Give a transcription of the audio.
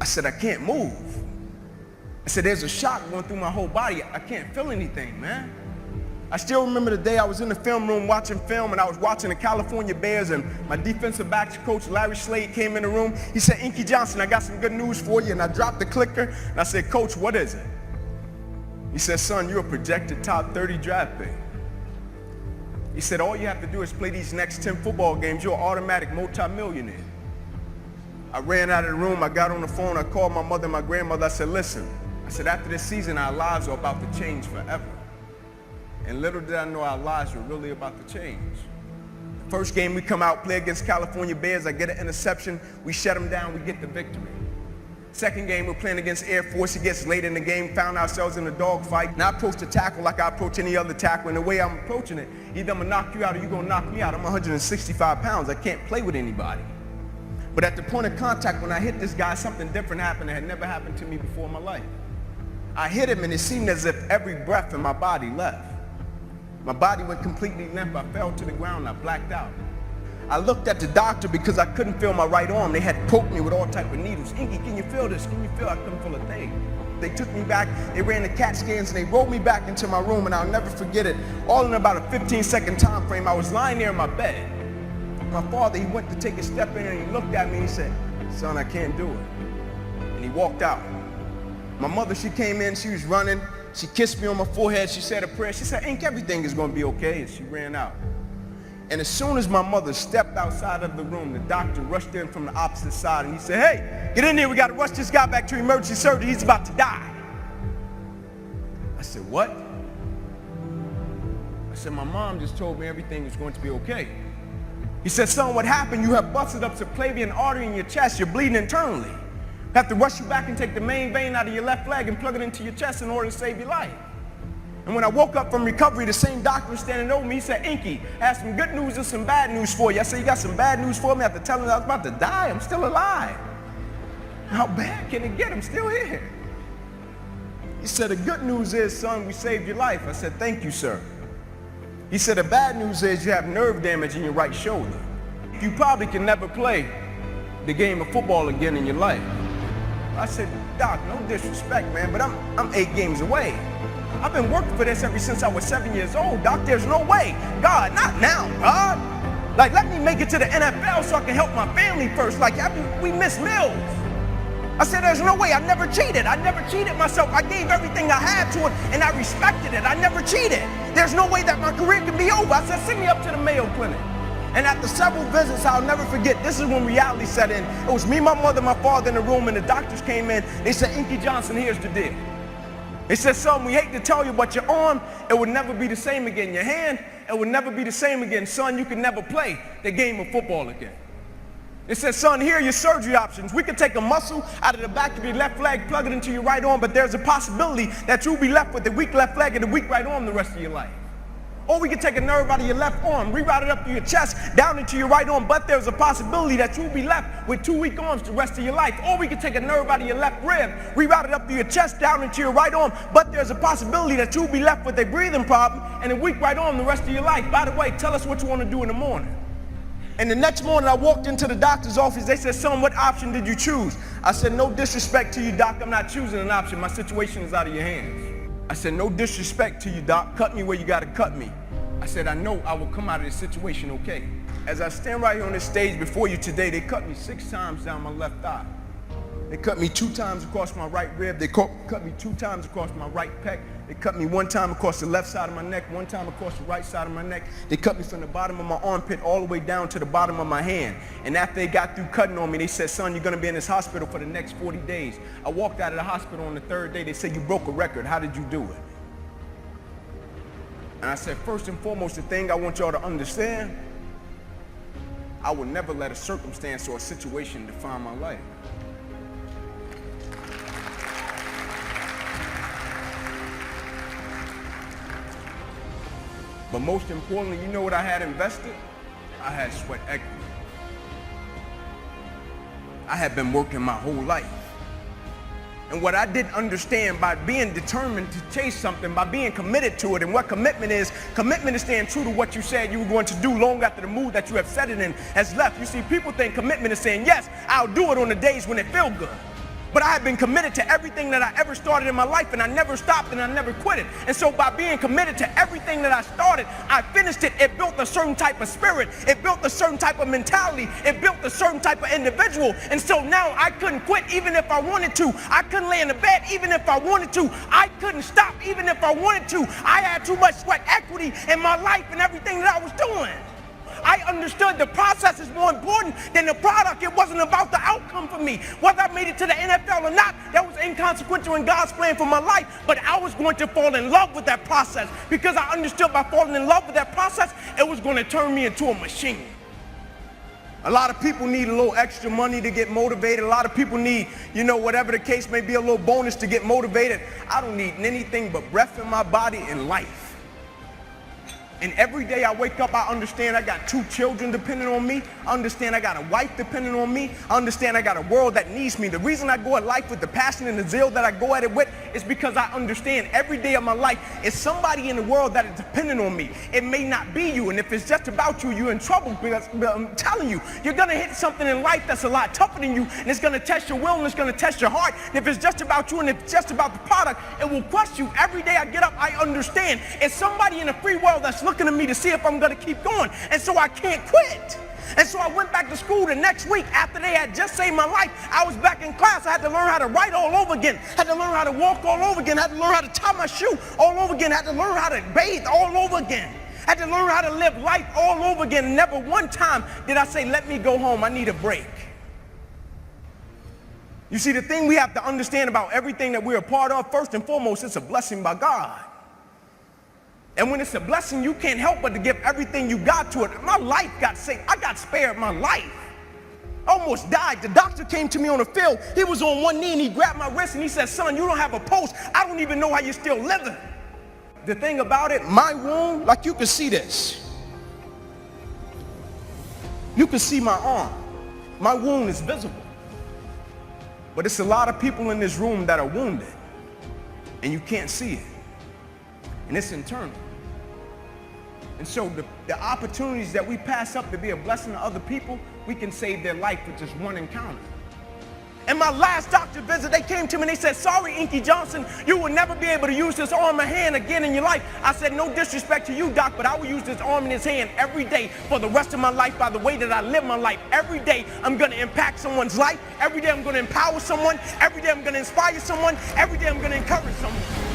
I said, I can't move. I said, there's a shock going through my whole body. I can't feel anything, man. I still remember the day I was in the film room watching film, and I was watching the California Bears, and my defensive backs coach, Larry Slade, came in the room. He said, Inky Johnson, I got some good news for you. And I dropped the clicker, and I said, Coach, what is it? He said, son, you're a projected top 30 draft pick. He said, all you have to do is play these next 10 football games. You're an automatic multimillionaire. I ran out of the room. I got on the phone. I called my mother and my grandmother. I said, listen. I said, after this season, our lives are about to change forever. And little did I know our lives were really about to change. The first game we come out, play against California Bears. I get an interception. We shut them down. We get the victory. Second game, we're playing against Air Force. It gets late in the game, found ourselves in a dogfight. And I approach the tackle like I approach any other tackle. And the way I'm approaching it, either I'm going to knock you out or you're going to knock me out. I'm 165 pounds. I can't play with anybody. But at the point of contact, when I hit this guy, something different happened that had never happened to me before in my life. I hit him, and it seemed as if every breath in my body left. My body went completely limp. I fell to the ground. I blacked out. I looked at the doctor because I couldn't feel my right arm. They had poked me with all type of needles. Inky, can you feel this? Can you feel? I couldn't feel a thing. They took me back. They ran the CAT scans, and they rolled me back into my room, and I'll never forget it. All in about a 15-second time frame, I was lying there in my bed. My father, he went to take a step in, and he looked at me, and he said, son, I can't do it. And he walked out. My mother, she came in. She was running. She kissed me on my forehead. She said a prayer. She said, Ink, everything is going to be okay. And she ran out. And as soon as my mother stepped outside of the room, the doctor rushed in from the opposite side, and he said, hey, get in there. We got to rush this guy back to emergency surgery. He's about to die. I said, what? I said, my mom just told me everything was going to be okay. He said, son, what happened? You have busted up subclavian artery in your chest. You're bleeding internally. Have to rush you back and take the main vein out of your left leg and plug it into your chest in order to save your life. And when I woke up from recovery, the same doctor was standing over me. He said, Inky, I have some good news and some bad news for you. I said, you got some bad news for me? After telling him I was about to die, I'm still alive. How bad can it get? I'm still here. He said, the good news is, son, we saved your life. I said, thank you, sir. He said, the bad news is you have nerve damage in your right shoulder. You probably can never play the game of football again in your life. I said, Doc, no disrespect, man, but I'm 8 games away. I've been working for this ever since I was 7 years old, Doc. There's no way. God, not now, God. Like, let me make it to the NFL so I can help my family first. Like, we miss meals. I said, there's no way. I never cheated. I never cheated myself. I gave everything I had to it, and I respected it. I never cheated. There's no way that my career can be over. I said, send me up to the Mayo Clinic. And after several visits, I'll never forget, this is when reality set in. It was me, my mother, my father in the room, and the doctors came in. They said, Inky Johnson, here's the deal. They said, son, we hate to tell you, but your arm, it would never be the same again. Your hand, it would never be the same again. Son, you can never play the game of football again. They said, son, here are your surgery options. We could take a muscle out of the back of your left leg, plug it into your right arm, but there's a possibility that you'll be left with a weak left leg and a weak right arm the rest of your life. Or we could take a nerve out of your left arm, reroute it up to your chest, down into your right arm, but there's a possibility that you'll be left with 2 weak arms the rest of your life. Or we could take a nerve out of your left rib, reroute it up to your chest, down into your right arm, but there's a possibility that you'll be left with a breathing problem and a weak right arm the rest of your life. By the way, tell us what you want to do in the morning. And the next morning I walked into the doctor's office. They said, son, what option did you choose? I said, no disrespect to you, doc. I'm not choosing an option. My situation is out of your hands. I said, no disrespect to you, doc. Cut me where you got to cut me. I said, I know I will come out of this situation okay. As I stand right here on this stage before you today, they cut me 6 times down my left thigh. They cut me 2 times across my right rib. They cut me 2 times across my right pec. They cut me 1 time across the left side of my neck, 1 time across the right side of my neck. They cut me from the bottom of my armpit all the way down to the bottom of my hand. And after they got through cutting on me, they said, son, you're going to be in this hospital for the next 40 days. I walked out of the hospital on the 3rd day. They said, you broke a record. How did you do it? And I said, first and foremost, the thing I want y'all to understand, I will never let a circumstance or a situation define my life. But most importantly, you know what I had invested? I had sweat equity. I had been working my whole life. And what I didn't understand, by being determined to chase something, by being committed to it, and what commitment is staying true to what you said you were going to do long after the mood that you have set it in has left. You see, people think commitment is saying, yes, I'll do it on the days when it feels good. But I had been committed to everything that I ever started in my life, and I never stopped and I never quit it. And so by being committed to everything that I started, I finished it. It built a certain type of spirit. It built a certain type of mentality. It built a certain type of individual. And so now I couldn't quit even if I wanted to. I couldn't lay in the bed even if I wanted to. I couldn't stop even if I wanted to. I had too much sweat equity in my life and everything that I was doing. I understood the process is more important than the product. It wasn't about the outcome for me. Whether I made it to the NFL or not, that was inconsequential in God's plan for my life. But I was going to fall in love with that process because I understood by falling in love with that process, it was going to turn me into a machine. A lot of people need a little extra money to get motivated. A lot of people need, whatever the case may be, a little bonus to get motivated. I don't need anything but breath in my body and life. And every day I wake up, I understand I got 2 children depending on me. I understand I got a wife depending on me. I understand I got a world that needs me. The reason I go at life with the passion and the zeal that I go at it with is because I understand every day of my life is somebody in the world that is dependent on me. It may not be you, and if it's just about you, you're in trouble because I'm telling you, you're gonna hit something in life that's a lot tougher than you, and it's gonna test your will and it's gonna test your heart. And if it's just about you and if it's just about the product, it will crush you. Every day I get up, I understand it's somebody in the free world that's looking at me to see if I'm going to keep going, and so I can't quit. And so I went back to school the next week after they had just saved my life. I was back in class. I had to learn how to write all over again. Had to learn how to walk all over again. Had to learn how to tie my shoe all over again. Had to learn how to bathe all over again. Had to learn how to live life all over again. And never one time did I say, let me go home. I need a break. You see, the thing we have to understand about everything that we're a part of, first and foremost, it's a blessing by God. And when it's a blessing, you can't help but to give everything you got to it. My life got saved. I got spared my life. I almost died. The doctor came to me on the field. He was on one knee and he grabbed my wrist and he said, son, you don't have a pulse. I don't even know how you're still living. The thing about it, my wound, like you can see this. You can see my arm. My wound is visible. But it's a lot of people in this room that are wounded and you can't see it. And it's internal. And so the opportunities that we pass up to be a blessing to other people, we can save their life with just one encounter. In my last doctor visit, they came to me and they said, sorry, Inky Johnson, you will never be able to use this arm or hand again in your life. I said, no disrespect to you, doc, but I will use this arm and this hand every day for the rest of my life by the way that I live my life. Every day I'm going to impact someone's life. Every day I'm going to empower someone. Every day I'm going to inspire someone. Every day I'm going to encourage someone.